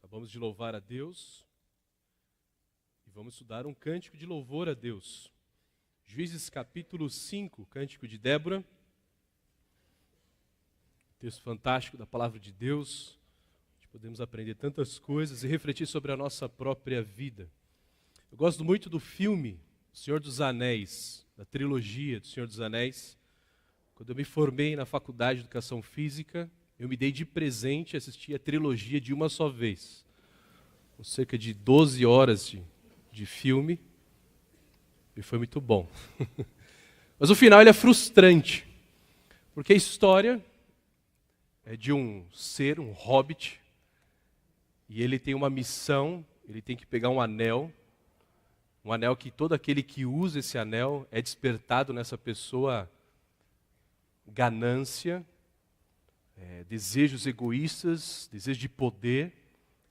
Acabamos de louvar a Deus e vamos estudar um cântico de louvor a Deus. Juízes capítulo 5, cântico de Débora. Texto fantástico da palavra de Deus. Podemos aprender tantas coisas e refletir sobre a nossa própria vida. Eu gosto muito do filme Senhor dos Anéis, da trilogia do Senhor dos Anéis. Quando eu me formei na faculdade de Educação Física, eu me dei de presente assistir a trilogia de uma só vez. Com cerca de 12 horas de filme. E foi muito bom. Mas o final ele é frustrante. Porque a história é de um ser, um hobbit, e ele tem uma missão, ele tem que pegar um anel que todo aquele que usa esse anel é despertado nessa pessoa ganância, desejos egoístas, desejo de poder,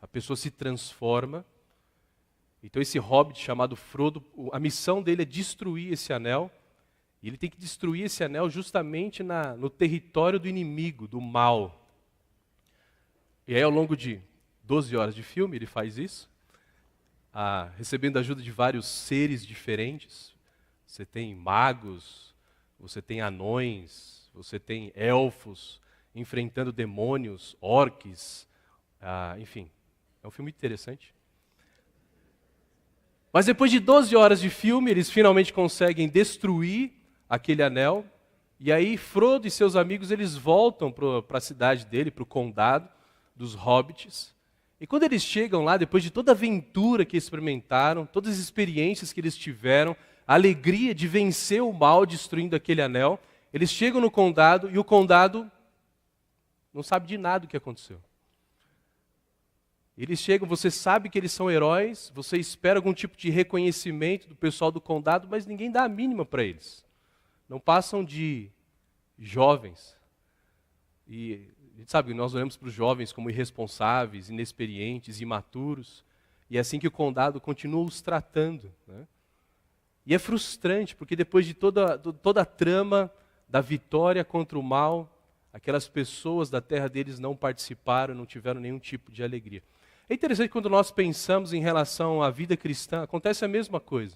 a pessoa se transforma. Então esse hobbit chamado Frodo, a missão dele é destruir esse anel, e ele tem que destruir esse anel justamente no território do inimigo, do mal. E aí ao longo de 12 horas de filme ele faz isso, recebendo a ajuda de vários seres diferentes. Você tem magos, você tem anões, você tem elfos, enfrentando demônios, orques, enfim, é um filme interessante. Mas depois de 12 horas de filme, eles finalmente conseguem destruir aquele anel, e aí Frodo e seus amigos eles voltam para a cidade dele, para o condado dos hobbits. E quando eles chegam lá, depois de toda a aventura que experimentaram, todas as experiências que eles tiveram, a alegria de vencer o mal destruindo aquele anel, eles chegam no condado e o condado não sabe de nada o que aconteceu. Eles chegam, você sabe que eles são heróis, você espera algum tipo de reconhecimento do pessoal do condado, mas ninguém dá a mínima para eles. Não passam de jovens. E a gente sabe que nós olhamos para os jovens como irresponsáveis, inexperientes, imaturos, e é assim que o condado continua os tratando, né? E é frustrante, porque depois de toda a trama da vitória contra o mal, aquelas pessoas da terra deles não participaram, não tiveram nenhum tipo de alegria. É interessante quando nós pensamos em relação à vida cristã, acontece a mesma coisa.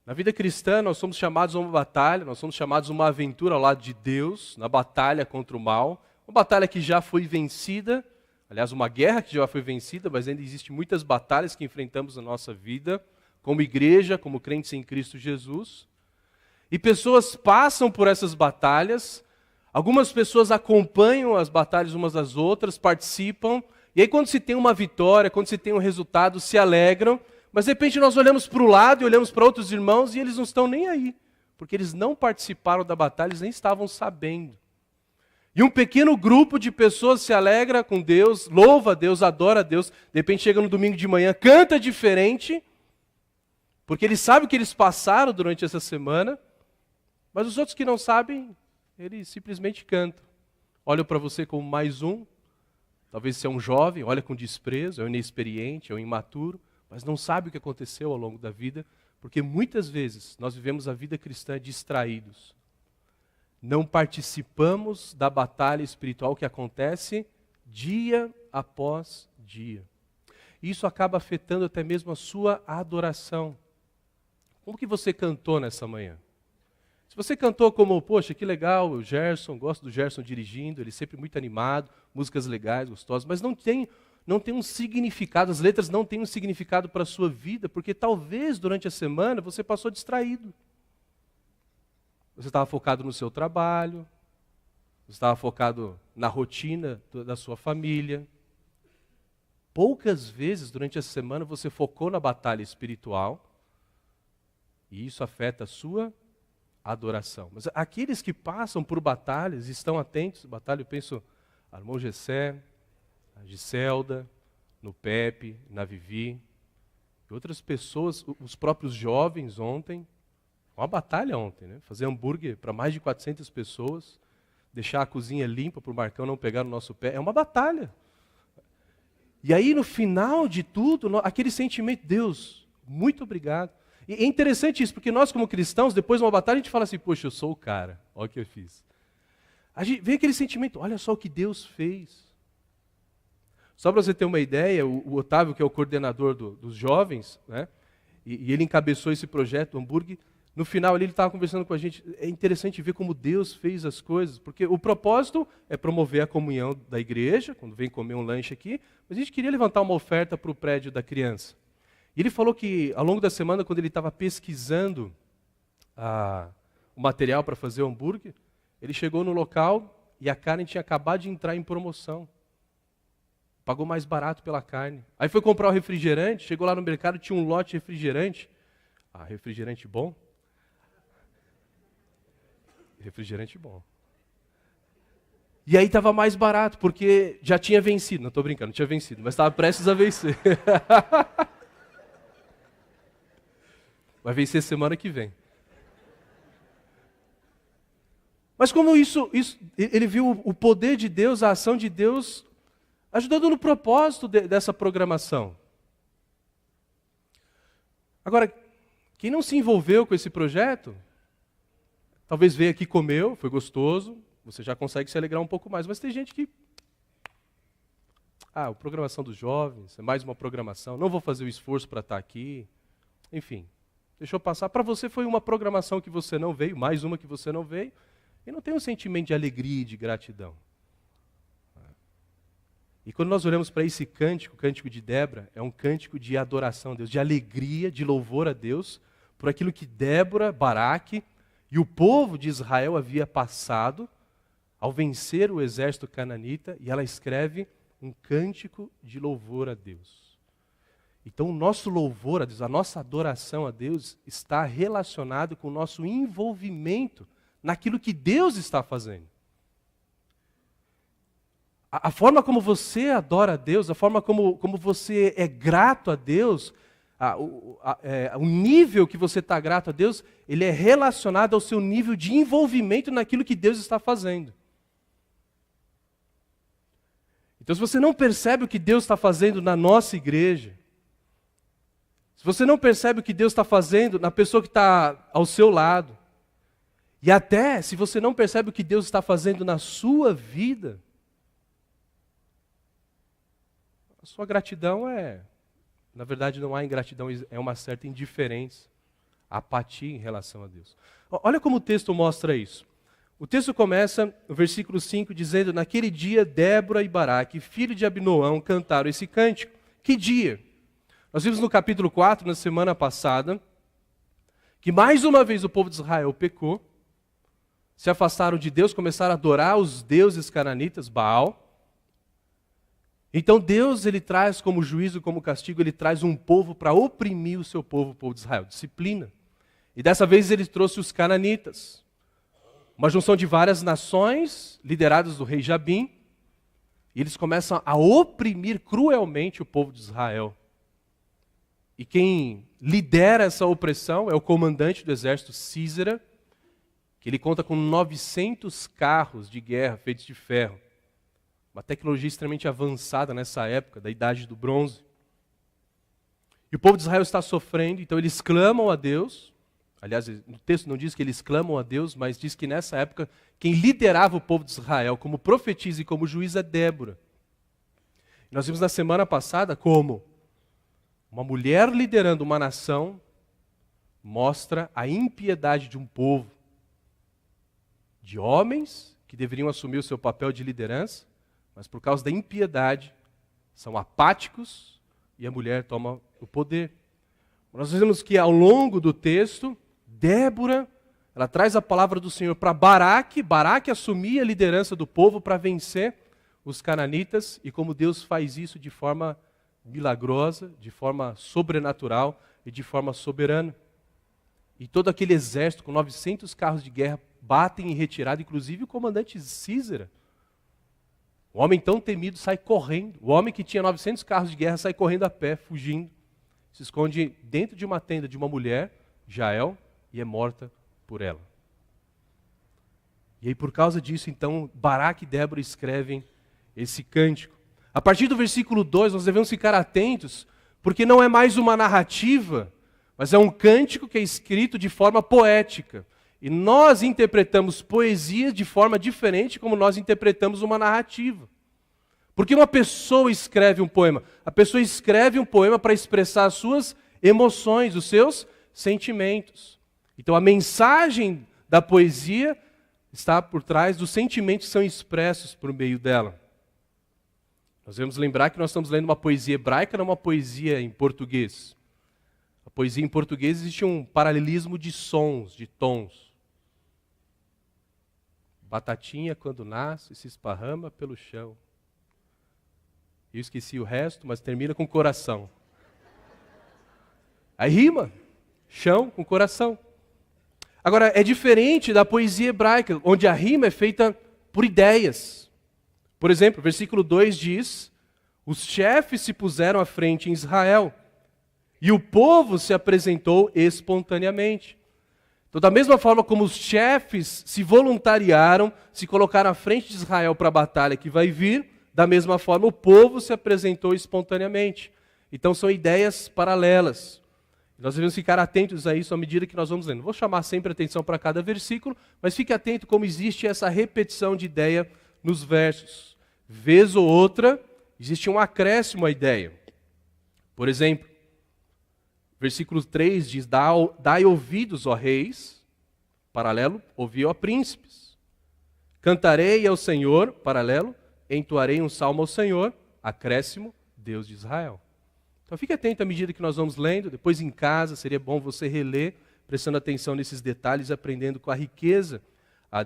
Na vida cristã, nós somos chamados a uma batalha, nós somos chamados a uma aventura ao lado de Deus, na batalha contra o mal, uma batalha que já foi vencida, aliás, uma guerra que já foi vencida, mas ainda existem muitas batalhas que enfrentamos na nossa vida, como igreja, como crentes em Cristo Jesus. E pessoas passam por essas batalhas, algumas pessoas acompanham as batalhas umas das outras, participam, e aí quando se tem uma vitória, quando se tem um resultado, se alegram, mas de repente nós olhamos para o lado e olhamos para outros irmãos e eles não estão nem aí, porque eles não participaram da batalha, eles nem estavam sabendo. E um pequeno grupo de pessoas se alegra com Deus, louva a Deus, adora a Deus, de repente chega no domingo de manhã, canta diferente, porque eles sabem o que eles passaram durante essa semana, mas os outros que não sabem, eles simplesmente cantam. Olham para você como mais um, talvez você é um jovem, olha com desprezo, é um inexperiente, é um imaturo, mas não sabe o que aconteceu ao longo da vida, porque muitas vezes nós vivemos a vida cristã distraídos. Não participamos da batalha espiritual que acontece dia após dia. Isso acaba afetando até mesmo a sua adoração. Como que você cantou nessa manhã? Se você cantou como, poxa, que legal, o Gerson, gosto do Gerson dirigindo, ele é sempre muito animado, músicas legais, gostosas, mas não tem um significado, as letras não têm um significado para a sua vida, porque talvez durante a semana você passou distraído. Você estava focado no seu trabalho, você estava focado na rotina da sua família. Poucas vezes durante a semana você focou na batalha espiritual, e isso afeta a sua adoração. Mas aqueles que passam por batalhas, estão atentos, batalha, eu penso, a irmão Gessé, a Giselda, no Pepe, na Vivi, e outras pessoas, os próprios jovens ontem, uma batalha ontem, né? Fazer hambúrguer para mais de 400 pessoas, deixar a cozinha limpa para o Marcão não pegar no nosso pé, é uma batalha. E aí no final de tudo, aquele sentimento, Deus, muito obrigado. E é interessante isso, porque nós como cristãos, depois de uma batalha, a gente fala assim, poxa, eu sou o cara, olha o que eu fiz. A gente vê aquele sentimento, olha só o que Deus fez. Só para você ter uma ideia, o Otávio, que é o coordenador dos jovens, né, e ele encabeçou esse projeto, Hamburgo, no final ele estava conversando com a gente. É interessante ver como Deus fez as coisas, porque o propósito é promover a comunhão da igreja, quando vem comer um lanche aqui, mas a gente queria levantar uma oferta para o prédio da criança. E ele falou que ao longo da semana, quando ele estava pesquisando o material para fazer o hambúrguer, ele chegou no local e a carne tinha acabado de entrar em promoção. Pagou mais barato pela carne. Aí foi comprar o refrigerante, chegou lá no mercado, tinha um lote de refrigerante. Refrigerante bom? Refrigerante bom. E aí estava mais barato, porque já tinha vencido. Não estou brincando, não tinha vencido, mas estava prestes a vencer. Vai vencer semana que vem. Mas como isso ele viu o poder de Deus, a ação de Deus, ajudando no propósito dessa programação. Agora, quem não se envolveu com esse projeto, talvez veio aqui, comeu, foi gostoso, você já consegue se alegrar um pouco mais, mas tem gente que... a programação dos jovens, é mais uma programação, não vou fazer o esforço para estar aqui, enfim, deixou passar. Para você foi uma programação que você não veio, mais uma que você não veio, e não tem um sentimento de alegria e de gratidão. E quando nós olhamos para esse cântico, o cântico de Débora, é um cântico de adoração a Deus, de alegria, de louvor a Deus, por aquilo que Débora, Baraque e o povo de Israel havia passado ao vencer o exército cananita, e ela escreve um cântico de louvor a Deus. Então o nosso louvor a Deus, a nossa adoração a Deus está relacionado com o nosso envolvimento naquilo que Deus está fazendo. A forma como você adora a Deus, a forma como você é grato a Deus, o nível que você está grato a Deus, ele é relacionado ao seu nível de envolvimento naquilo que Deus está fazendo. Então, se você não percebe o que Deus está fazendo na nossa igreja, se você não percebe o que Deus está fazendo na pessoa que está ao seu lado, e até se você não percebe o que Deus está fazendo na sua vida, a sua gratidão na verdade não há ingratidão, é uma certa indiferença, apatia em relação a Deus. Olha como o texto mostra isso. O texto começa no versículo 5 dizendo: naquele dia Débora e Baraque, filho de Abinoão, cantaram esse cântico. Que dia? Nós vimos no capítulo 4, na semana passada, que mais uma vez o povo de Israel pecou, se afastaram de Deus, começaram a adorar os deuses cananitas, Baal. Então Deus, ele traz como juízo, como castigo, ele traz um povo para oprimir o seu povo, o povo de Israel, disciplina. E dessa vez ele trouxe os cananitas, uma junção de várias nações, lideradas do rei Jabim, e eles começam a oprimir cruelmente o povo de Israel. E quem lidera essa opressão é o comandante do exército, Sísera, que ele conta com 900 carros de guerra feitos de ferro. Uma tecnologia extremamente avançada nessa época, da idade do bronze. E o povo de Israel está sofrendo, então eles clamam a Deus. Aliás, no texto não diz que eles clamam a Deus, mas diz que nessa época, quem liderava o povo de Israel como profetisa e como juiz é Débora. E nós vimos na semana passada como uma mulher liderando uma nação mostra a impiedade de um povo, de homens que deveriam assumir o seu papel de liderança, mas por causa da impiedade, são apáticos e a mulher toma o poder. Nós vemos que ao longo do texto, Débora, ela traz a palavra do Senhor para Baraque. Baraque assumia a liderança do povo para vencer os cananitas, e como Deus faz isso de forma milagrosa, de forma sobrenatural e de forma soberana. E todo aquele exército com 900 carros de guerra batem em retirada, inclusive o comandante Sísera. O homem tão temido sai correndo. O homem que tinha 900 carros de guerra sai correndo a pé, fugindo. Se esconde dentro de uma tenda de uma mulher, Jael, e é morta por ela. E aí por causa disso, então, Baraque e Débora escrevem esse cântico. A partir do versículo 2, nós devemos ficar atentos, porque não é mais uma narrativa, mas é um cântico que é escrito de forma poética. E nós interpretamos poesia de forma diferente como nós interpretamos uma narrativa. Por que uma pessoa escreve um poema? A pessoa escreve um poema para expressar as suas emoções, os seus sentimentos. Então a mensagem da poesia está por trás dos sentimentos que são expressos por meio dela. Nós devemos lembrar que nós estamos lendo uma poesia hebraica, não uma poesia em português. A poesia em português existe um paralelismo de sons, de tons. Batatinha, quando nasce, se esparrama pelo chão. Eu esqueci o resto, mas termina com coração. Aí rima, chão com coração. Agora, é diferente da poesia hebraica, onde a rima é feita por ideias. Por exemplo, o versículo 2 diz: os chefes se puseram à frente em Israel, e o povo se apresentou espontaneamente. Então, da mesma forma como os chefes se voluntariaram, se colocaram à frente de Israel para a batalha que vai vir, da mesma forma o povo se apresentou espontaneamente. Então, são ideias paralelas. Nós devemos ficar atentos a isso à medida que nós vamos lendo. Não vou chamar sempre atenção para cada versículo, mas fique atento como existe essa repetição de ideia nos versos. Vez ou outra, existe um acréscimo à ideia. Por exemplo, versículo 3 diz: dai ouvidos, ó reis, paralelo, ouvi, ó príncipes. Cantarei ao Senhor, paralelo, entoarei um salmo ao Senhor, acréscimo, Deus de Israel. Então fique atento à medida que nós vamos lendo, depois em casa seria bom você reler, prestando atenção nesses detalhes, aprendendo com a riqueza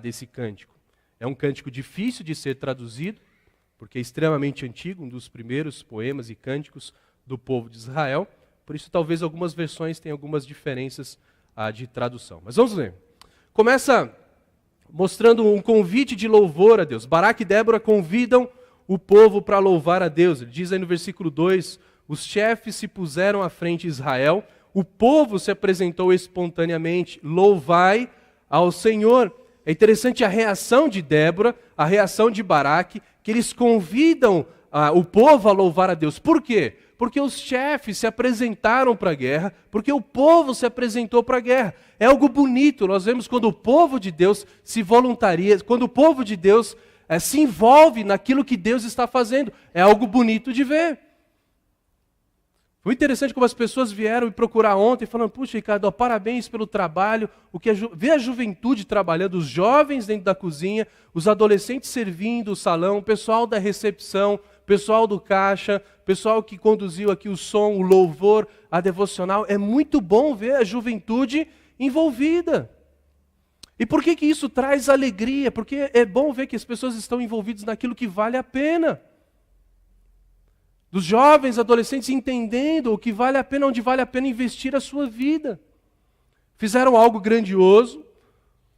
desse cântico. É um cântico difícil de ser traduzido, porque é extremamente antigo, um dos primeiros poemas e cânticos do povo de Israel, por isso talvez algumas versões tenham algumas diferenças de tradução. Mas vamos ler. Começa mostrando um convite de louvor a Deus. Baraque e Débora convidam o povo para louvar a Deus. Ele diz aí no versículo 2, os chefes se puseram à frente de Israel, o povo se apresentou espontaneamente, louvai ao Senhor. É interessante a reação de Débora, a reação de Baraque, que eles convidam o povo a louvar a Deus. Por quê? Porque os chefes se apresentaram para a guerra, porque o povo se apresentou para a guerra. É algo bonito, nós vemos quando o povo de Deus se voluntaria, quando o povo de Deus se envolve naquilo que Deus está fazendo. É algo bonito de ver. Foi interessante como as pessoas vieram me procurar ontem, falando: puxa, Ricardo, parabéns pelo trabalho, ver a juventude trabalhando, os jovens dentro da cozinha, os adolescentes servindo o salão, o pessoal da recepção, o pessoal do caixa, o pessoal que conduziu aqui o som, o louvor, a devocional. É muito bom ver a juventude envolvida. E por que isso traz alegria? Porque é bom ver que as pessoas estão envolvidas naquilo que vale a pena. Dos jovens, adolescentes entendendo o que vale a pena, onde vale a pena investir a sua vida. Fizeram algo grandioso,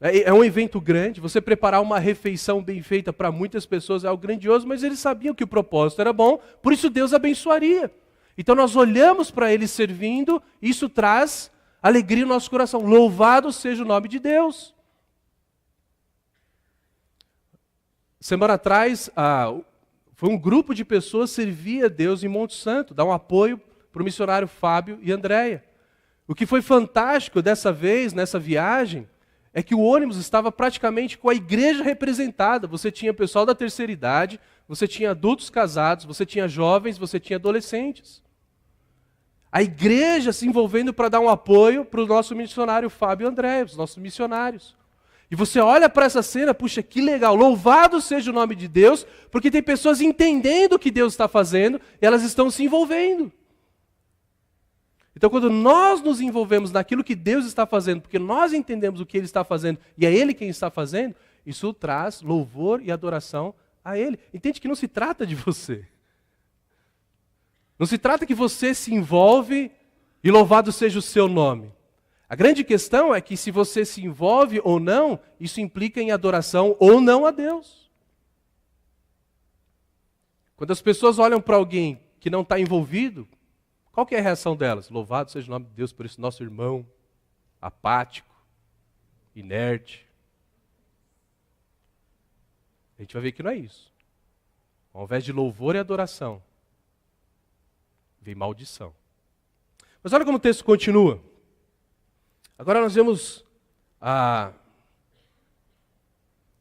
é um evento grande, você preparar uma refeição bem feita para muitas pessoas é algo grandioso, mas eles sabiam que o propósito era bom, por isso Deus abençoaria. Então nós olhamos para eles servindo, isso traz alegria no nosso coração. Louvado seja o nome de Deus. Semana atrás, foi um grupo de pessoas servir a Deus em Monte Santo, dar um apoio para o missionário Fábio e Andréia. O que foi fantástico dessa vez, nessa viagem, é que o ônibus estava praticamente com a igreja representada. Você tinha pessoal da terceira idade, você tinha adultos casados, você tinha jovens, você tinha adolescentes. A igreja se envolvendo para dar um apoio para o nosso missionário Fábio e Andréia, os nossos missionários. E você olha para essa cena, puxa, que legal, louvado seja o nome de Deus, porque tem pessoas entendendo o que Deus está fazendo e elas estão se envolvendo. Então, quando nós nos envolvemos naquilo que Deus está fazendo, porque nós entendemos o que Ele está fazendo e é Ele quem está fazendo, isso traz louvor e adoração a Ele. Entende que não se trata de você. Não se trata que você se envolve e louvado seja o seu nome. A grande questão é que se você se envolve ou não, isso implica em adoração ou não a Deus. Quando as pessoas olham para alguém que não está envolvido, qual que é a reação delas? Louvado seja o nome de Deus por esse nosso irmão, apático, inerte. A gente vai ver que não é isso. Ao invés de louvor e adoração, vem maldição. Mas olha como o texto continua. Agora nós vemos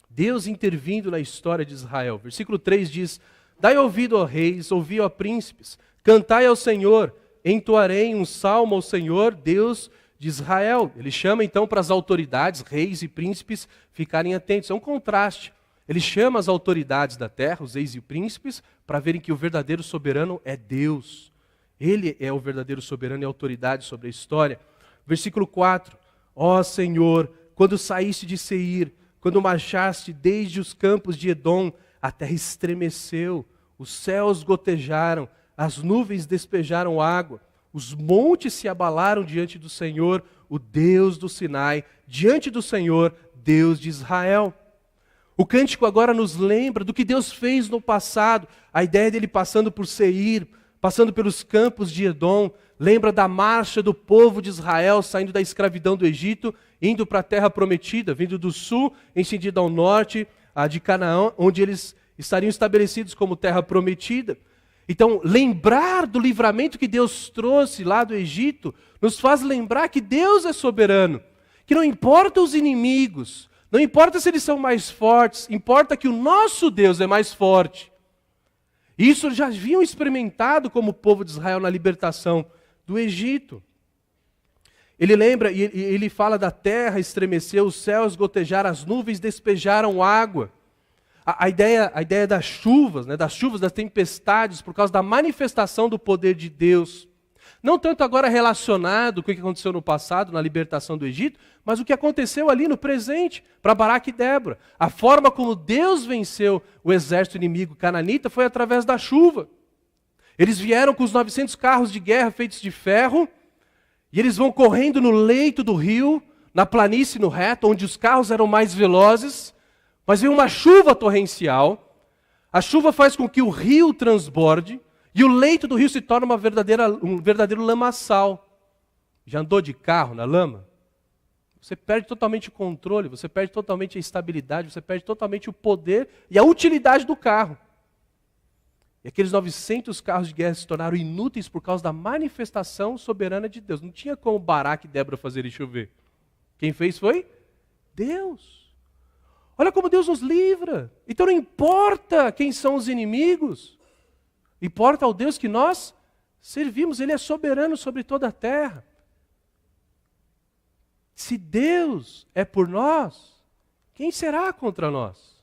Deus intervindo na história de Israel. Versículo 3 diz: Dai ouvido, ó reis, ouvi, ó príncipes, cantai ao Senhor, entoarei um salmo ao Senhor, Deus de Israel. Ele chama então para as autoridades, reis e príncipes, ficarem atentos. É um contraste. Ele chama as autoridades da terra, os reis e príncipes, para verem que o verdadeiro soberano é Deus. Ele é o verdadeiro soberano e autoridade sobre a história. Versículo 4. Ó Senhor, quando saíste de Seir, quando marchaste desde os campos de Edom, a terra estremeceu, os céus gotejaram, as nuvens despejaram água, os montes se abalaram diante do Senhor, o Deus do Sinai, diante do Senhor, Deus de Israel. O cântico agora nos lembra do que Deus fez no passado, a ideia dele passando por Seir, passando pelos campos de Edom, lembra da marcha do povo de Israel saindo da escravidão do Egito, indo para a terra prometida, vindo do sul, em sentido ao norte, a de Canaã, onde eles estariam estabelecidos como terra prometida. Então, lembrar do livramento que Deus trouxe lá do Egito, nos faz lembrar que Deus é soberano, que não importa os inimigos, não importa se eles são mais fortes, importa que o nosso Deus é mais forte. Isso eles já haviam experimentado como povo de Israel na libertação do Egito. Ele lembra e ele fala da terra estremeceu, os céus gotejaram, as nuvens despejaram água. A ideia das chuvas, das tempestades, por causa da manifestação do poder de Deus. Não tanto agora relacionado com o que aconteceu no passado, na libertação do Egito, mas o que aconteceu ali no presente, para Baraque e Débora. A forma como Deus venceu o exército inimigo cananita foi através da chuva. Eles vieram com os 900 carros de guerra feitos de ferro, e eles vão correndo no leito do rio, na planície, no reto, onde os carros eram mais velozes, mas vem uma chuva torrencial, a chuva faz com que o rio transborde, e o leito do rio se torna um verdadeiro lamaçal. Já andou de carro na lama? Você perde totalmente o controle, você perde totalmente a estabilidade, você perde totalmente o poder e a utilidade do carro. E aqueles 900 carros de guerra se tornaram inúteis por causa da manifestação soberana de Deus. Não tinha como Baraque e Débora fazerem chover. Quem fez foi Deus. Olha como Deus nos livra. Então não importa quem são os inimigos. Importa ao Deus que nós servimos. Ele é soberano sobre toda a terra. Se Deus é por nós, quem será contra nós?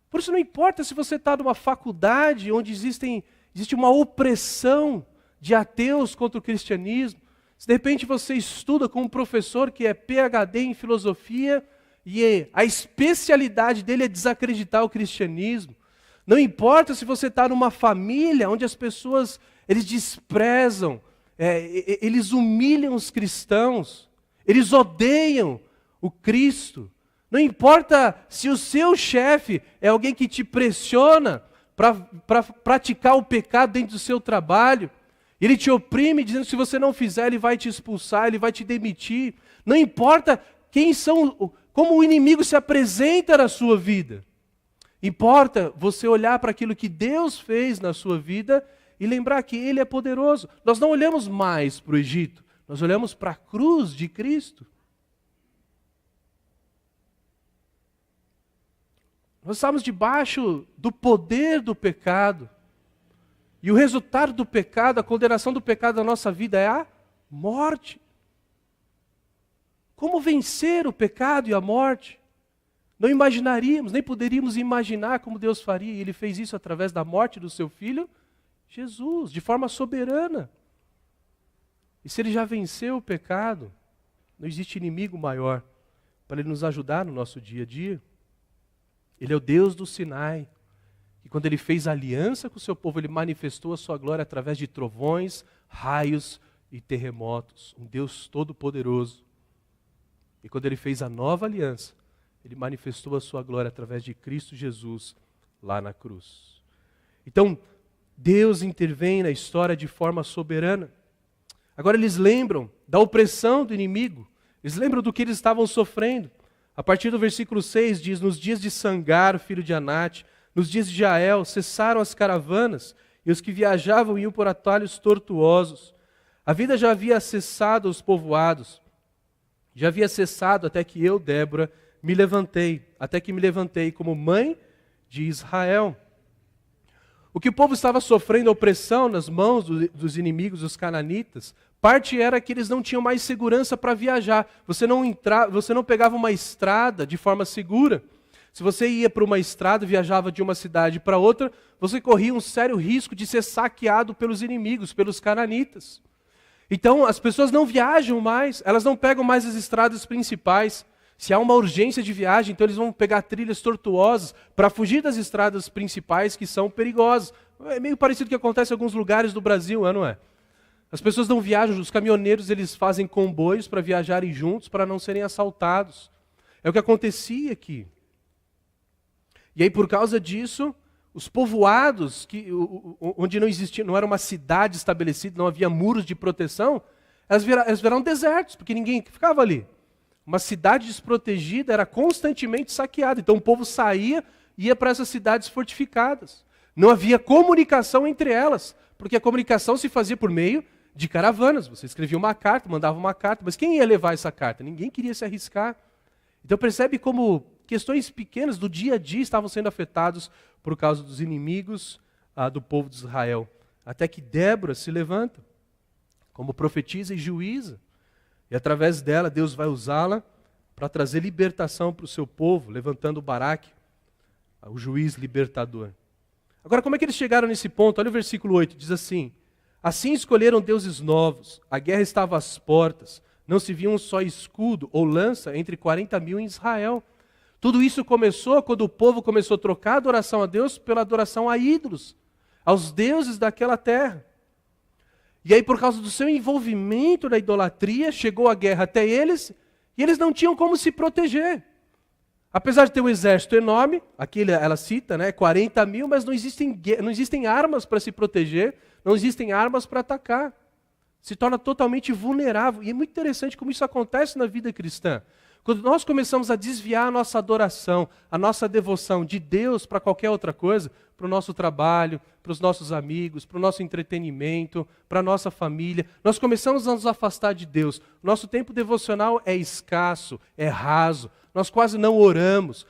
Por isso não importa se você está numa faculdade onde existe uma opressão de ateus contra o cristianismo. Se de repente você estuda com um professor que é PhD em filosofia e a especialidade dele é desacreditar o cristianismo. Não importa se você está numa família onde as pessoas, eles desprezam, eles humilham os cristãos, eles odeiam o Cristo. Não importa se o seu chefe é alguém que te pressiona para praticar o pecado dentro do seu trabalho, ele te oprime dizendo que se você não fizer ele vai te expulsar, ele vai te demitir. Não importa como o inimigo se apresenta na sua vida. Importa você olhar para aquilo que Deus fez na sua vida e lembrar que Ele é poderoso. Nós não olhamos mais para o Egito, nós olhamos para a cruz de Cristo. Nós estamos debaixo do poder do pecado. E o resultado do pecado, a condenação do pecado da nossa vida é a morte. Como vencer o pecado e a morte? Não imaginaríamos, nem poderíamos imaginar como Deus faria. E Ele fez isso através da morte do seu Filho, Jesus, de forma soberana. E se Ele já venceu o pecado, não existe inimigo maior para Ele nos ajudar no nosso dia a dia. Ele é o Deus do Sinai. E quando Ele fez aliança com o seu povo, Ele manifestou a sua glória através de trovões, raios e terremotos. Um Deus todo-poderoso. E quando Ele fez a nova aliança, Ele manifestou a sua glória através de Cristo Jesus lá na cruz. Então, Deus intervém na história de forma soberana. Agora eles lembram da opressão do inimigo. Eles lembram do que eles estavam sofrendo. A partir do versículo 6 diz, nos dias de Sangar, filho de Anate, nos dias de Jael, cessaram as caravanas e os que viajavam iam por atalhos tortuosos. A vida já havia cessado aos povoados. Já havia cessado até que eu, Débora, me levantei como mãe de Israel. O que o povo estava sofrendo opressão nas mãos dos inimigos, dos cananitas, parte era que eles não tinham mais segurança para viajar. Você não pegava uma estrada de forma segura. Se você ia para uma estrada e viajava de uma cidade para outra, você corria um sério risco de ser saqueado pelos inimigos, pelos cananitas. Então as pessoas não viajam mais, elas não pegam mais as estradas principais. Se há uma urgência de viagem, então eles vão pegar trilhas tortuosas para fugir das estradas principais que são perigosas. É meio parecido com o que acontece em alguns lugares do Brasil, não é? As pessoas não viajam, os caminhoneiros eles fazem comboios para viajarem juntos, para não serem assaltados. É o que acontecia aqui. E aí por causa disso, os povoados, onde não existia, não era uma cidade estabelecida, não havia muros de proteção, elas viraram desertos, porque ninguém ficava ali. Uma cidade desprotegida era constantemente saqueada. Então o povo saía e ia para essas cidades fortificadas. Não havia comunicação entre elas, porque a comunicação se fazia por meio de caravanas. Você escrevia uma carta, mandava uma carta, mas quem ia levar essa carta? Ninguém queria se arriscar. Então percebe como questões pequenas do dia a dia estavam sendo afetados por causa dos inimigos do povo de Israel. Até que Débora se levanta como profetisa e juíza. E através dela, Deus vai usá-la para trazer libertação para o seu povo, levantando Baraque, o juiz libertador. Agora, como é que eles chegaram nesse ponto? Olha o versículo 8, diz assim: assim escolheram deuses novos, a guerra estava às portas, não se via um só escudo ou lança entre 40.000 em Israel. Tudo isso começou quando o povo começou a trocar a adoração a Deus pela adoração a ídolos, aos deuses daquela terra. E aí, por causa do seu envolvimento na idolatria, chegou a guerra até eles, e eles não tinham como se proteger. Apesar de ter um exército enorme, aqui ela cita, 40.000, mas não existem armas para se proteger, não existem armas para atacar. Se torna totalmente vulnerável. E é muito interessante como isso acontece na vida cristã. Quando nós começamos a desviar a nossa adoração, a nossa devoção de Deus para qualquer outra coisa, para o nosso trabalho, para os nossos amigos, para o nosso entretenimento, para a nossa família, nós começamos a nos afastar de Deus. Nosso tempo devocional é escasso, é raso, nós quase não oramos,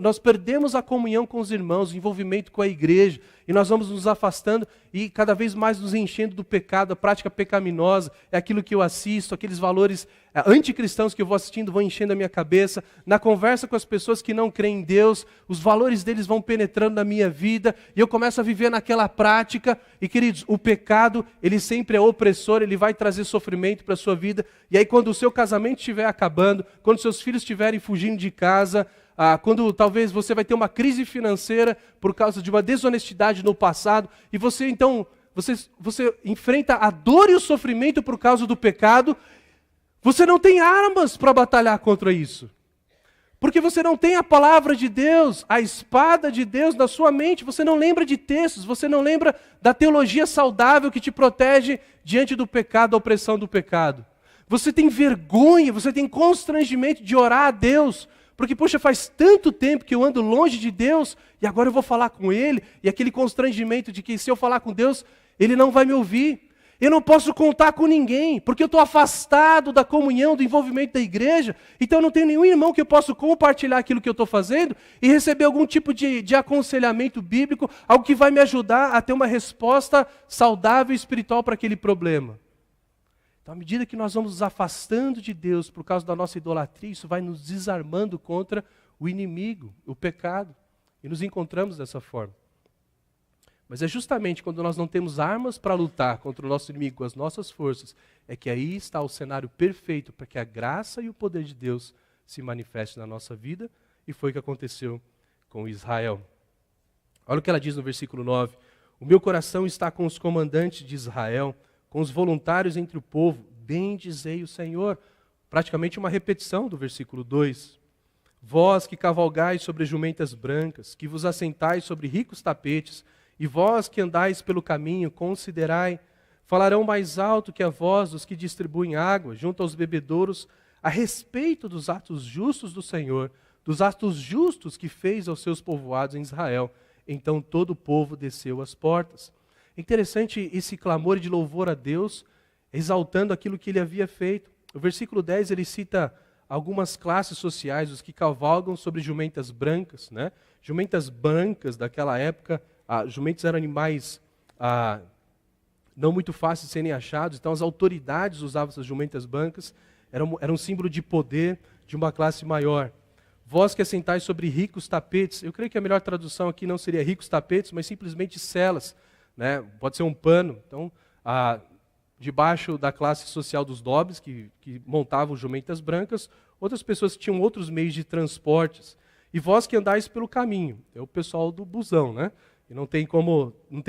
nós perdemos a comunhão com os irmãos, o envolvimento com a igreja, e nós vamos nos afastando e cada vez mais nos enchendo do pecado, a prática pecaminosa, é aquilo que eu assisto, aqueles valores anticristãos que eu vou assistindo vão enchendo a minha cabeça, na conversa com as pessoas que não creem em Deus, os valores deles vão penetrando na minha vida, e eu começo a viver naquela prática, e queridos, o pecado, ele sempre é opressor, ele vai trazer sofrimento para a sua vida, e aí quando o seu casamento estiver acabando, quando seus filhos estiverem fugindo de casa, quando talvez você vai ter uma crise financeira por causa de uma desonestidade no passado, e você então, você enfrenta a dor e o sofrimento por causa do pecado, você não tem armas para batalhar contra isso. Porque você não tem a palavra de Deus, a espada de Deus na sua mente, você não lembra de textos, você não lembra da teologia saudável que te protege diante do pecado, da opressão do pecado. Você tem vergonha, você tem constrangimento de orar a Deus, porque, poxa, faz tanto tempo que eu ando longe de Deus, e agora eu vou falar com Ele, e aquele constrangimento de que se eu falar com Deus, Ele não vai me ouvir. Eu não posso contar com ninguém, porque eu estou afastado da comunhão, do envolvimento da igreja, então eu não tenho nenhum irmão que eu possa compartilhar aquilo que eu estou fazendo e receber algum tipo de aconselhamento bíblico, algo que vai me ajudar a ter uma resposta saudável e espiritual para aquele problema. Então, à medida que nós vamos nos afastando de Deus por causa da nossa idolatria, isso vai nos desarmando contra o inimigo, o pecado, e nos encontramos dessa forma. Mas é justamente quando nós não temos armas para lutar contra o nosso inimigo com as nossas forças, é que aí está o cenário perfeito para que a graça e o poder de Deus se manifestem na nossa vida, e foi o que aconteceu com Israel. Olha o que ela diz no versículo 9. O meu coração está com os comandantes de Israel, com os voluntários entre o povo, bendizei o Senhor. Praticamente uma repetição do versículo 2. Vós que cavalgais sobre jumentas brancas, que vos assentais sobre ricos tapetes, e vós que andais pelo caminho, considerai, falarão mais alto que a voz dos que distribuem água junto aos bebedouros, a respeito dos atos justos do Senhor, dos atos justos que fez aos seus povoados em Israel. Então todo o povo desceu às portas. É interessante esse clamor de louvor a Deus, exaltando aquilo que ele havia feito. O versículo 10 ele cita algumas classes sociais, os que cavalgam sobre jumentas brancas, né? Jumentas brancas daquela época, jumentos eram animais não muito fáceis de serem achados, então as autoridades usavam essas jumentas brancas, era um símbolo de poder de uma classe maior. Vós que assentais sobre ricos tapetes, eu creio que a melhor tradução aqui não seria ricos tapetes, mas simplesmente celas, né? Pode ser um pano. Então, debaixo da classe social dos nobres, que montavam jumentas brancas, outras pessoas que tinham outros meios de transportes. E vós que andais pelo caminho, é o pessoal do busão, né? E não tem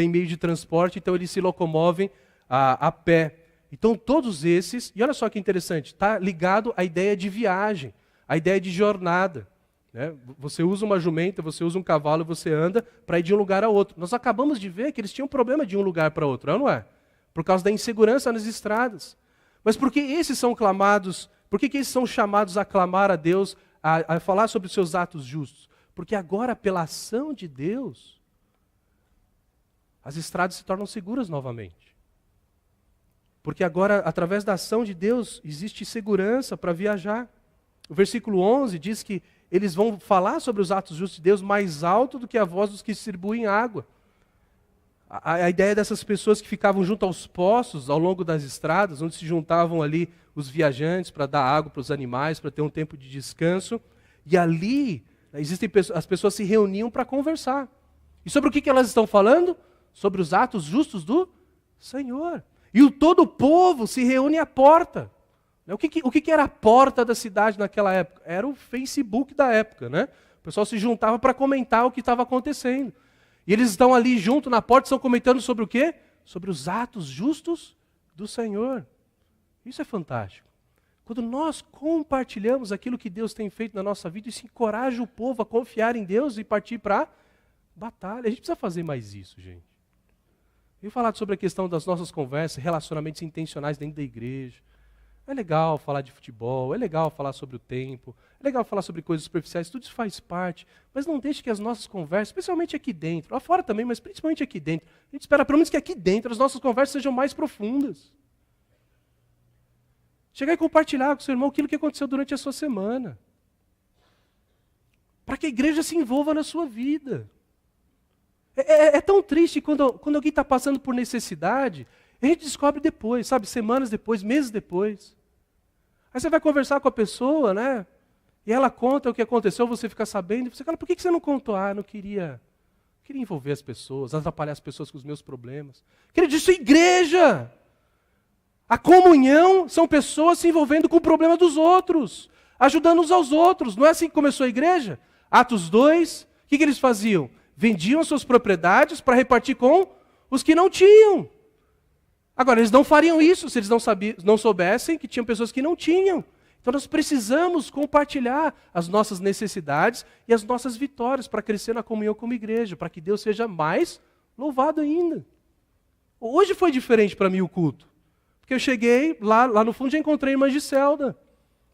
meio de transporte, então eles se locomovem a pé. Então todos esses, e olha só que interessante, está ligado à ideia de viagem, à ideia de jornada. Né? Você usa uma jumenta, você usa um cavalo, você anda para ir de um lugar a outro. Nós acabamos de ver que eles tinham problema de ir de um lugar para outro, não é? Por causa da insegurança nas estradas. Mas por que esses são clamados, por que esses são chamados a clamar a Deus, a falar sobre os seus atos justos? Porque agora, pela ação de Deus, as estradas se tornam seguras novamente. Porque agora, através da ação de Deus, existe segurança para viajar. O versículo 11 diz que eles vão falar sobre os atos justos de Deus mais alto do que a voz dos que distribuem água. A ideia dessas pessoas que ficavam junto aos poços, ao longo das estradas, onde se juntavam ali os viajantes para dar água para os animais, para ter um tempo de descanso. E ali, as pessoas se reuniam para conversar. E sobre o que elas estão falando? Sobre os atos justos do Senhor. E todo o povo se reúne à porta. O que era a porta da cidade naquela época? Era o Facebook da época, né? O pessoal se juntava para comentar o que estava acontecendo. E eles estão ali junto na porta, estão comentando sobre o quê? Sobre os atos justos do Senhor. Isso é fantástico. Quando nós compartilhamos aquilo que Deus tem feito na nossa vida, isso encoraja o povo a confiar em Deus e partir para a batalha. A gente precisa fazer mais isso, gente. Eu falar sobre a questão das nossas conversas, relacionamentos intencionais dentro da igreja. É legal falar de futebol, é legal falar sobre o tempo, é legal falar sobre coisas superficiais, tudo isso faz parte, mas não deixe que as nossas conversas, especialmente aqui dentro, lá fora também, mas principalmente aqui dentro, a gente espera pelo menos que aqui dentro as nossas conversas sejam mais profundas. Chegar e compartilhar com o seu irmão aquilo que aconteceu durante a sua semana. Para que a igreja se envolva na sua vida. É tão triste quando alguém está passando por necessidade, a gente descobre depois, sabe, semanas depois, meses depois. Aí você vai conversar com a pessoa, né? E ela conta o que aconteceu, você fica sabendo, e você fala, por que você não contou? Eu não queria envolver as pessoas, atrapalhar as pessoas com os meus problemas. Querido, isso é igreja! A comunhão são pessoas se envolvendo com o problema dos outros, ajudando uns aos outros. Não é assim que começou a igreja? Atos 2, o que eles faziam? Vendiam suas propriedades para repartir com os que não tinham. Agora, eles não fariam isso se eles não soubessem que tinham pessoas que não tinham. Então nós precisamos compartilhar as nossas necessidades e as nossas vitórias para crescer na comunhão como igreja, para que Deus seja mais louvado ainda. Hoje foi diferente para mim o culto. Porque eu cheguei, lá no fundo já encontrei a irmã Giselda.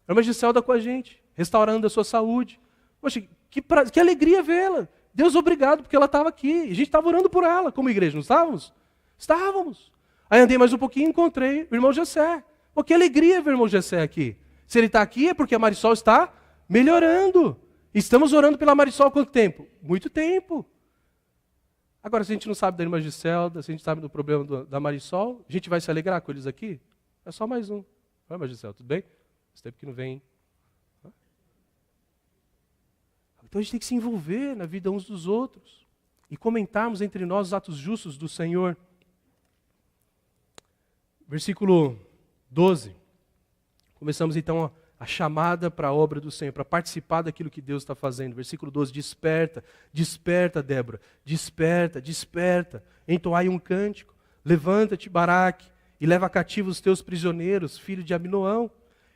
A irmã Giselda com a gente, restaurando a sua saúde. Poxa, que alegria vê-la. Deus obrigado porque ela estava aqui. A gente estava orando por ela como igreja, não estávamos? Estávamos. Aí andei mais um pouquinho e encontrei o irmão Gessé. Pô, que alegria ver o irmão Gessé aqui. Se ele está aqui é porque a Marisol está melhorando. Estamos orando pela Marisol há quanto tempo? Muito tempo. Agora, se a gente não sabe da irmã Giselda, se a gente sabe do problema da Marisol, a gente vai se alegrar com eles aqui? É só mais um. Oi, irmã Giselda, tudo bem? Esse tempo que não vem. Então a gente tem que se envolver na vida uns dos outros e comentarmos entre nós os atos justos do Senhor. Versículo 12. Começamos então a chamada para a obra do Senhor, para participar daquilo que Deus está fazendo. Versículo 12, desperta, desperta, Débora, desperta, desperta, entoai um cântico, levanta-te, Baraque, e leva cativo os teus prisioneiros, filho de Abinoão.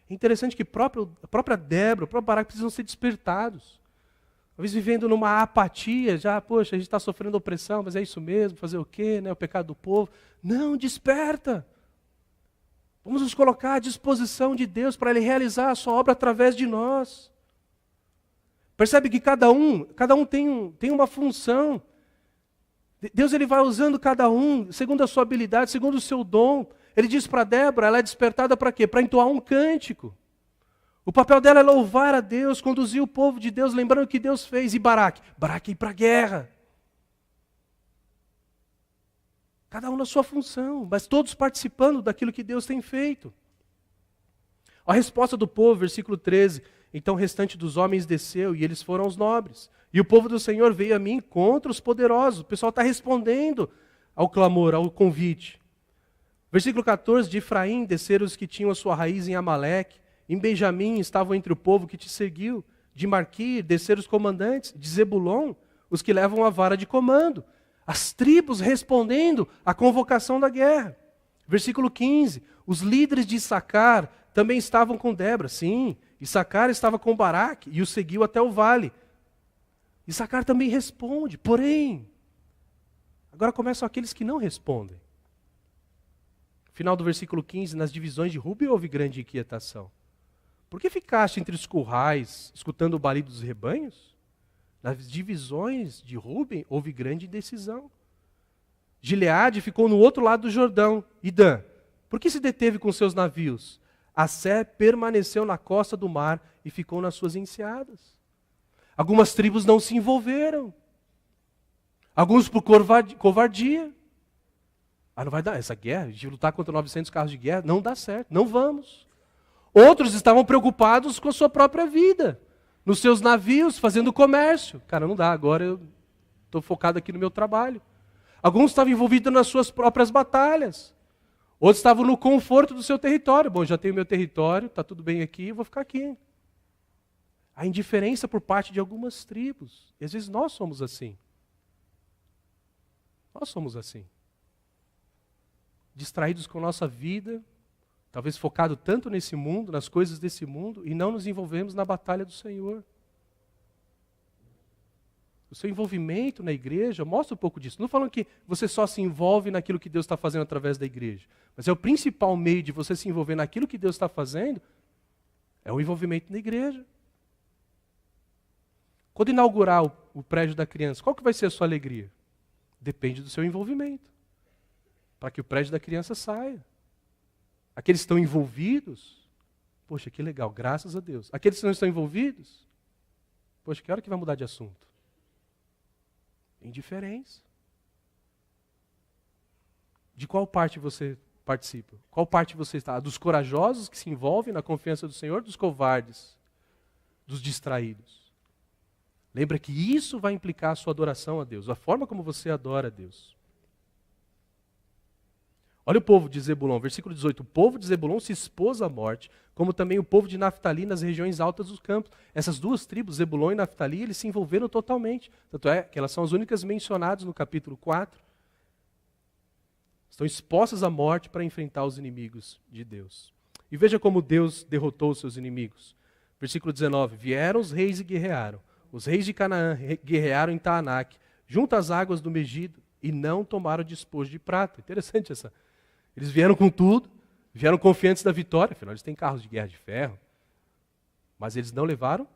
É interessante que a própria Débora, o próprio Baraque precisam ser despertados. Talvez vivendo numa apatia, poxa, a gente está sofrendo opressão, mas é isso mesmo, fazer o quê, né? O pecado do povo. Não, desperta. Vamos nos colocar à disposição de Deus para Ele realizar a sua obra através de nós. Percebe que cada um tem uma função. Deus ele vai usando cada um, segundo a sua habilidade, segundo o seu dom. Ele diz para Débora, ela é despertada para quê? Para entoar um cântico. O papel dela é louvar a Deus, conduzir o povo de Deus, lembrando o que Deus fez. E Baraque? Baraque ia para a guerra. Cada um na sua função, mas todos participando daquilo que Deus tem feito. A resposta do povo, versículo 13. Então o restante dos homens desceu e eles foram aos nobres. E o povo do Senhor veio a mim contra os poderosos. O pessoal está respondendo ao clamor, ao convite. Versículo 14. De Efraim desceram os que tinham a sua raiz em Amaleque. Em Benjamim estavam entre o povo que te seguiu. De Marquir desceram os comandantes. De Zebulon, os que levam a vara de comando. As tribos respondendo à convocação da guerra. Versículo 15. Os líderes de Issacar também estavam com Débora. Sim, Issacar estava com Baraque e o seguiu até o vale. Issacar também responde, porém, agora começam aqueles que não respondem. Final do versículo 15, nas divisões de Ruben houve grande inquietação. Por que ficaste entre os currais, escutando o balido dos rebanhos? Nas divisões de Ruben houve grande indecisão. Gileade ficou no outro lado do Jordão. E Dan, por que se deteve com seus navios? Assé permaneceu na costa do mar e ficou nas suas enseadas. Algumas tribos não se envolveram. Alguns por covardia. Não vai dar essa guerra, de lutar contra 900 carros de guerra, não dá certo, não vamos. Outros estavam preocupados com a sua própria vida, nos seus navios, fazendo comércio. Cara, não dá, agora eu estou focado aqui no meu trabalho. Alguns estavam envolvidos nas suas próprias batalhas. Outros estavam no conforto do seu território. Bom, já tenho meu território, está tudo bem aqui, eu vou ficar aqui. A indiferença por parte de algumas tribos. E às vezes nós somos assim. Nós somos assim. Distraídos com a nossa vida, talvez focado tanto nesse mundo, nas coisas desse mundo, e não nos envolvemos na batalha do Senhor. O seu envolvimento na igreja mostra um pouco disso. Não falando que você só se envolve naquilo que Deus está fazendo através da igreja. Mas é o principal meio de você se envolver naquilo que Deus está fazendo, é o envolvimento na igreja. Quando inaugurar o prédio da criança, qual que vai ser a sua alegria? Depende do seu envolvimento. Para que o prédio da criança saia. Aqueles que estão envolvidos, poxa, que legal, graças a Deus. Aqueles que não estão envolvidos, poxa, que hora que vai mudar de assunto? Indiferença. De qual parte você participa? Qual parte você está? Dos corajosos que se envolvem na confiança do Senhor, dos covardes, dos distraídos? Lembra que isso vai implicar a sua adoração a Deus, a forma como você adora a Deus. Olha o povo de Zebulon, versículo 18. O povo de Zebulon se expôs à morte, como também o povo de Naftali nas regiões altas dos campos. Essas duas tribos, Zebulon e Naftali, eles se envolveram totalmente. Tanto é que elas são as únicas mencionadas no capítulo 4. Estão expostas à morte para enfrentar os inimigos de Deus. E veja como Deus derrotou os seus inimigos. Versículo 19. Vieram os reis e guerrearam. Os reis de Canaã guerrearam em Taanac, junto às águas do Megido, e não tomaram despojo de prata. Interessante essa. Eles vieram com tudo, vieram confiantes da vitória, afinal eles têm carros de guerra de ferro. Mas eles não levaram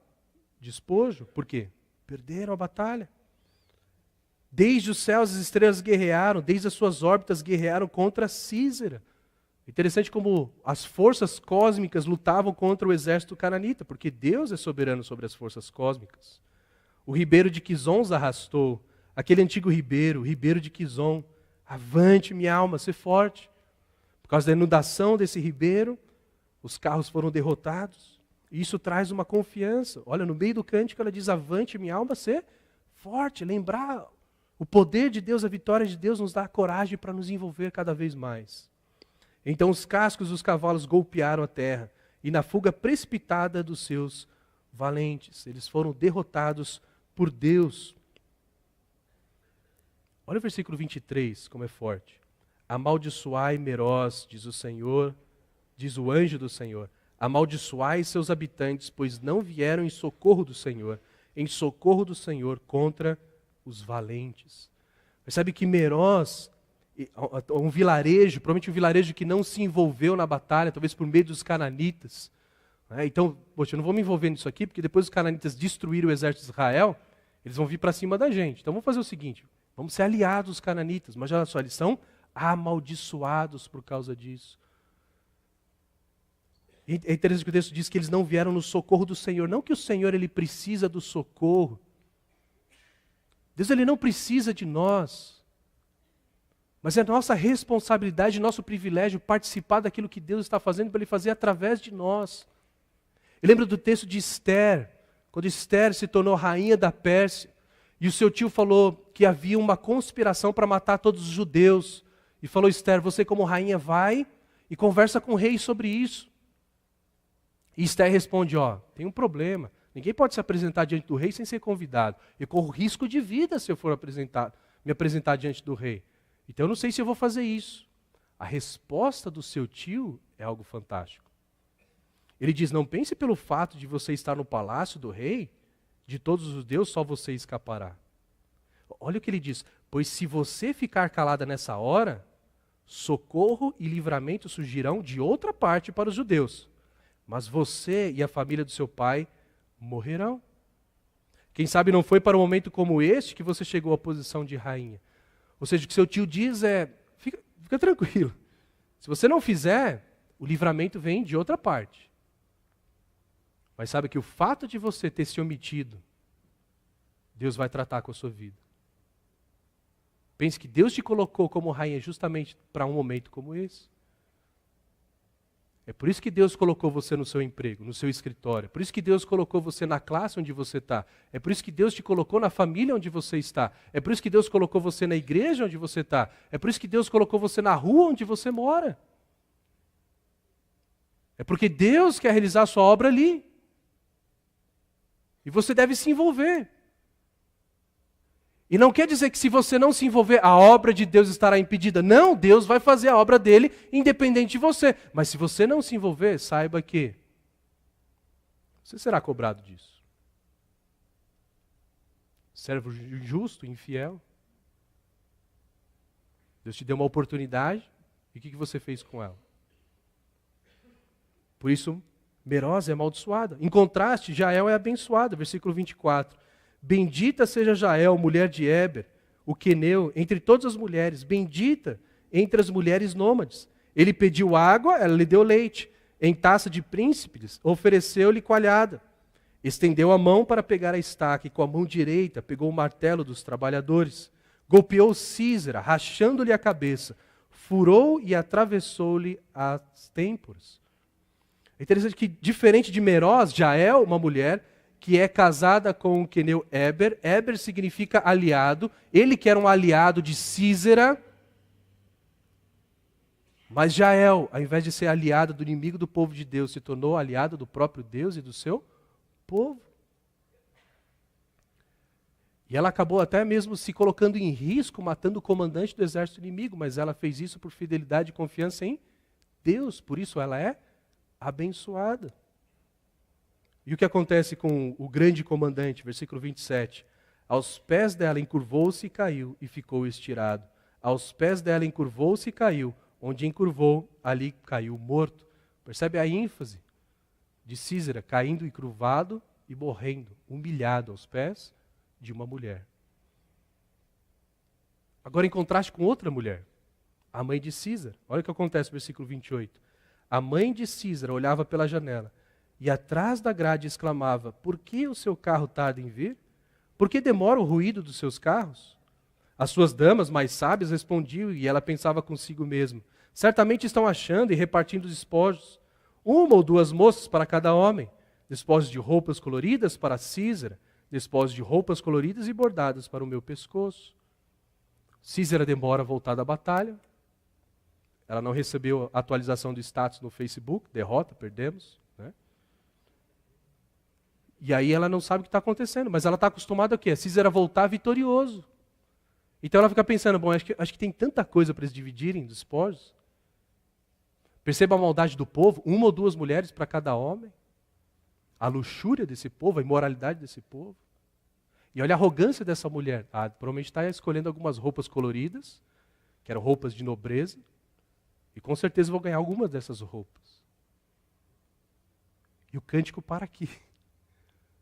despojo. Por quê? Perderam a batalha. Desde os céus as estrelas guerrearam, desde as suas órbitas guerrearam contra Císera. Interessante como as forças cósmicas lutavam contra o exército cananita, porque Deus é soberano sobre as forças cósmicas. O ribeiro de Quizon os arrastou, aquele antigo ribeiro, o ribeiro de Quizon. Avante, minha alma, ser forte. Por causa da inundação desse ribeiro, os carros foram derrotados. E isso traz uma confiança. Olha, no meio do cântico ela diz, avante, minha alma, ser forte. Lembrar o poder de Deus, a vitória de Deus nos dá coragem para nos envolver cada vez mais. Então os cascos dos cavalos golpearam a terra, e na fuga precipitada dos seus valentes, eles foram derrotados por Deus. Olha o versículo 23, como é forte. Amaldiçoai Merós, diz o Senhor, diz o anjo do Senhor. Amaldiçoai seus habitantes, pois não vieram em socorro do Senhor contra os valentes. Percebe que Merós, um vilarejo, provavelmente um vilarejo que não se envolveu na batalha, talvez por meio dos cananitas. Então, poxa, eu não vou me envolver nisso aqui, porque depois os cananitas destruíram o exército de Israel, eles vão vir para cima da gente. Então vamos fazer o seguinte, vamos ser aliados dos cananitas, mas olha só, eles são amaldiçoados por causa disso. É interessante que o texto diz que eles não vieram no socorro do Senhor. Não que o Senhor ele precisa do socorro. Deus ele não precisa de nós. Mas é nossa responsabilidade, nosso privilégio participar daquilo que Deus está fazendo para Ele fazer através de nós. Eu lembro do texto de Esther, quando Esther se tornou rainha da Pérsia, e o seu tio falou que havia uma conspiração para matar todos os judeus. E falou, Esther, você como rainha vai e conversa com o rei sobre isso. E Esther responde, tem um problema. Ninguém pode se apresentar diante do rei sem ser convidado. Eu corro risco de vida se eu for me apresentar diante do rei. Então eu não sei se eu vou fazer isso. A resposta do seu tio é algo fantástico. Ele diz, não pense pelo fato de você estar no palácio do rei, de todos os judeus só você escapará. Olha o que ele diz, pois se você ficar calada nessa hora, socorro e livramento surgirão de outra parte para os judeus. Mas você e a família do seu pai morrerão. Quem sabe não foi para um momento como este que você chegou à posição de rainha. Ou seja, o que seu tio diz é, fica tranquilo. Se você não fizer, o livramento vem de outra parte. Mas sabe que o fato de você ter se omitido, Deus vai tratar com a sua vida. Pense que Deus te colocou como rainha justamente para um momento como esse. É por isso que Deus colocou você no seu emprego, no seu escritório. É por isso que Deus colocou você na classe onde você está. É por isso que Deus te colocou na família onde você está. É por isso que Deus colocou você na igreja onde você está. É por isso que Deus colocou você na rua onde você mora. É porque Deus quer realizar a sua obra ali. E você deve se envolver. E não quer dizer que se você não se envolver, a obra de Deus estará impedida. Não, Deus vai fazer a obra dele independente de você. Mas se você não se envolver, saiba que você será cobrado disso. Servo injusto, infiel. Deus te deu uma oportunidade e o que você fez com ela? Por isso, Meroz é amaldiçoada. Em contraste, Jael é abençoada. Versículo 24. Bendita seja Jael, mulher de Éber, o queneu, entre todas as mulheres, bendita entre as mulheres nômades. Ele pediu água, ela lhe deu leite. Em taça de príncipes, ofereceu-lhe coalhada. Estendeu a mão para pegar a estaca, e com a mão direita pegou o martelo dos trabalhadores. Golpeou Sísera, rachando-lhe a cabeça. Furou e atravessou-lhe as têmporas. É interessante que, diferente de Meroz, Jael, uma mulher que é casada com o queneu Éber. Éber significa aliado. Ele que era um aliado de Sísera. Mas Jael, ao invés de ser aliada do inimigo do povo de Deus, se tornou aliada do próprio Deus e do seu povo. E ela acabou até mesmo se colocando em risco, matando o comandante do exército inimigo, mas ela fez isso por fidelidade e confiança em Deus. Por isso ela é abençoada. E o que acontece com o grande comandante? Versículo 27. Aos pés dela encurvou-se e caiu, e ficou estirado. Aos pés dela encurvou-se e caiu. Onde encurvou, ali caiu morto. Percebe a ênfase de Sísera, caindo encurvado e morrendo, humilhado aos pés de uma mulher. Agora em contraste com outra mulher, a mãe de Sísera. Olha o que acontece no versículo 28. A mãe de Sísera olhava pela janela e atrás da grade exclamava, por que o seu carro tarda em vir? Por que demora o ruído dos seus carros? As suas damas mais sábias respondiam e ela pensava consigo mesma, certamente estão achando e repartindo despojos, uma ou duas moças para cada homem, despojos de roupas coloridas para Sísera, despojos de roupas coloridas e bordadas para o meu pescoço. Sísera demora a voltar da batalha. Ela não recebeu a atualização do status no Facebook, derrota, perdemos. Né? E aí ela não sabe o que está acontecendo, mas ela está acostumada a quê? A Sísera voltar vitorioso. Então ela fica pensando, bom, acho que tem tanta coisa para eles dividirem dos despojos. Perceba a maldade do povo, uma ou duas mulheres para cada homem. A luxúria desse povo, a imoralidade desse povo. E olha a arrogância dessa mulher. Provavelmente está escolhendo algumas roupas coloridas, que eram roupas de nobreza, e com certeza vou ganhar algumas dessas roupas. E o cântico para aqui,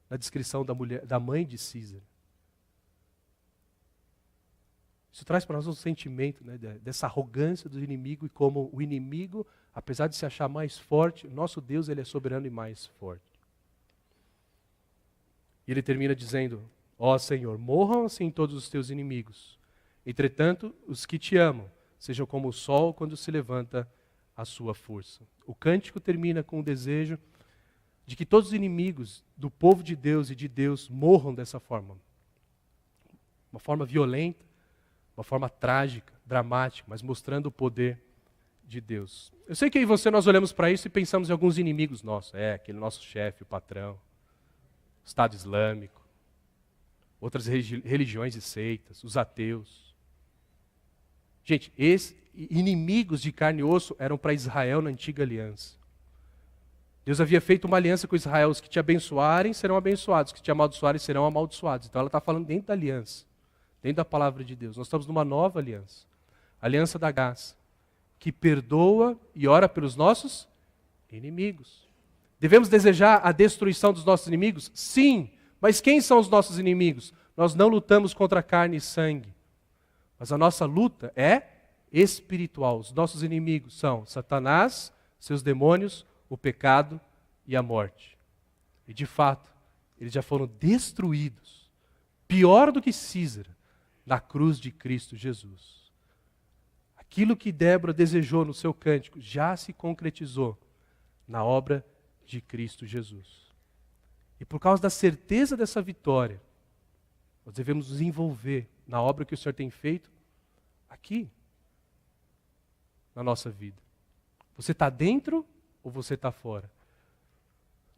na descrição da mãe de Sísera. Isso traz para nós um sentimento, né, dessa arrogância do inimigo e como o inimigo, apesar de se achar mais forte, nosso Deus ele é soberano e mais forte. E ele termina dizendo, ó Senhor, morram assim todos os teus inimigos. Entretanto, os que te amam, sejam como o sol quando se levanta a sua força. O cântico termina com o desejo de que todos os inimigos do povo de Deus e de Deus morram dessa forma. Uma forma violenta, uma forma trágica, dramática, mas mostrando o poder de Deus. Eu sei que aí você nós olhamos para isso e pensamos em alguns inimigos nossos. Aquele nosso chefe, o patrão, o Estado Islâmico, outras religiões e seitas, os ateus. Gente, esses inimigos de carne e osso eram para Israel na antiga aliança. Deus havia feito uma aliança com Israel, os que te abençoarem serão abençoados, os que te amaldiçoarem serão amaldiçoados. Então ela está falando dentro da aliança, dentro da palavra de Deus. Nós estamos numa nova aliança, a aliança da graça, que perdoa e ora pelos nossos inimigos. Devemos desejar a destruição dos nossos inimigos? Sim, mas quem são os nossos inimigos? Nós não lutamos contra carne e sangue, mas a nossa luta é espiritual. Os nossos inimigos são Satanás, seus demônios, o pecado e a morte. E de fato, eles já foram destruídos, pior do que Císara, na cruz de Cristo Jesus. Aquilo que Débora desejou no seu cântico já se concretizou na obra de Cristo Jesus. E por causa da certeza dessa vitória, nós devemos nos envolver na obra que o Senhor tem feito aqui, na nossa vida. Você está dentro ou você está fora?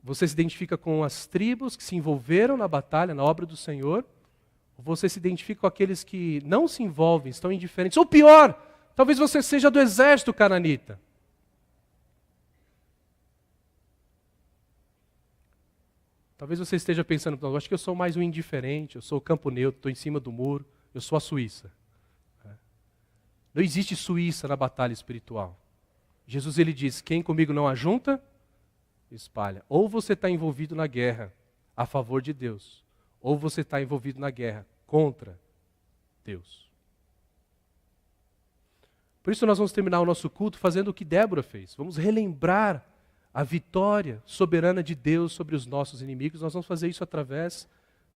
Você se identifica com as tribos que se envolveram na batalha, na obra do Senhor? Ou você se identifica com aqueles que não se envolvem, estão indiferentes? Ou pior, talvez você seja do exército cananita. Talvez você esteja pensando, não, eu acho que eu sou mais um indiferente, eu sou o campo neutro, estou em cima do muro, eu sou a Suíça. Não existe Suíça na batalha espiritual. Jesus ele diz, quem comigo não ajunta, espalha. Ou você está envolvido na guerra a favor de Deus, ou você está envolvido na guerra contra Deus. Por isso nós vamos terminar o nosso culto fazendo o que Débora fez. Vamos relembrar a vitória soberana de Deus sobre os nossos inimigos. Nós vamos fazer isso através